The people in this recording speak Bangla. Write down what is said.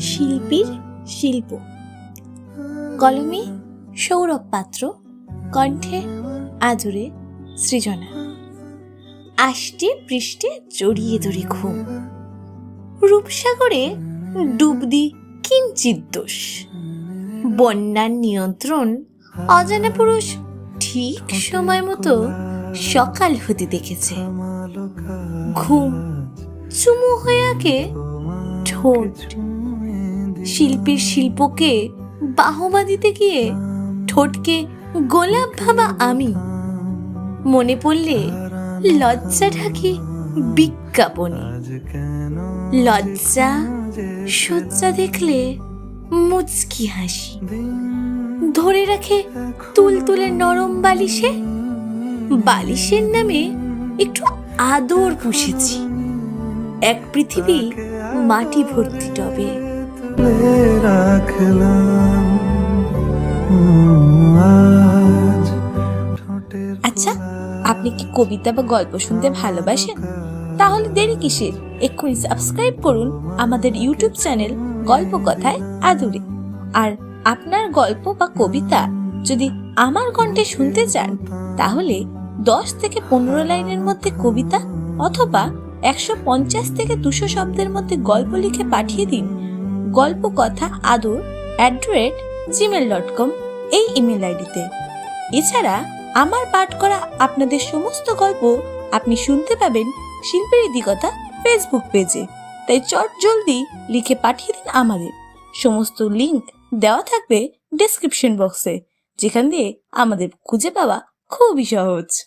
শিল্পীর শিল্প। কলমে সৌরভ পাত্র, কণ্ঠে আদুরে সৃজনা। আষ্টে পৃষ্ঠে জড়িয়ে ধরে ঘুম, রূপসাগরে ডুব দি কিঞ্চিৎ দোষ। বন্যার নিয়ন্ত্রণ অজানা পুরুষ ঠিক সময় মতো সকাল হতে দেখেছে। ঘুম চুমু হয়ে আঁকে ঠোঁট, শিল্পীর শিল্পকে বাহবা দিতে গিয়ে ঠোঁটকে গোলাপ ভাবা আমি। মনে পড়লে লজ্জা ঢাকে বিজ্ঞাপনে, লজ্জা সজ্জা দেখলে মুচকি হাসি। ধরে রাখে তুলতুলে নরম বালিশে, বালিশের নামে একটু আদর পুষেছি। এক পৃথিবী মাটি ভর্তি টবে। আচ্ছা, আপনি কি কবিতা বা গল্প শুনতে ভালোবাসেন? তাহলে দেরি কিসের? এক্ষুনি সাবস্ক্রাইব করুন আমাদের ইউটিউব চ্যানেল গল্প কথায় আদুরে। আর আপনার গল্প বা কবিতা যদি আমার কণ্ঠে শুনতে চান, তাহলে 10 থেকে 15 লাইনের মধ্যে কবিতা অথবা 150 থেকে 200 শব্দের মধ্যে গল্প লিখে পাঠিয়ে দিন golpokotha@gmail.com এই ইমেল আইডিতে। এছাড়া আমার পাঠ করা আপনাদের সমস্ত গল্প আপনি শুনতে পাবেন শিল্পীর ইতিকথা ফেসবুক পেজে। তাই চট জলদি লিখে পাঠিয়ে দিন আমাদের। সমস্ত লিংক দেওয়া থাকবে ডেসক্রিপশন বক্সে, যেখান দিয়ে আমাদের খুঁজে পাওয়া খুবই সহজ।